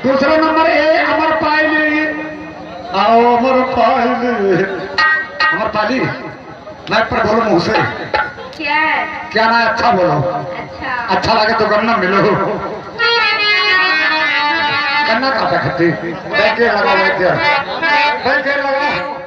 दूसरा number A अमर पाइली। आओ अमर पाइली, अमर पाली लाइट पर बोलो मुंह से। क्या है? क्या ना अच्छा बोलो। अच्छा लगे तो गन्ना मिलो। गन्ना कहाँ पे खत्ती? बैठ के लगा, बैठ के लगा।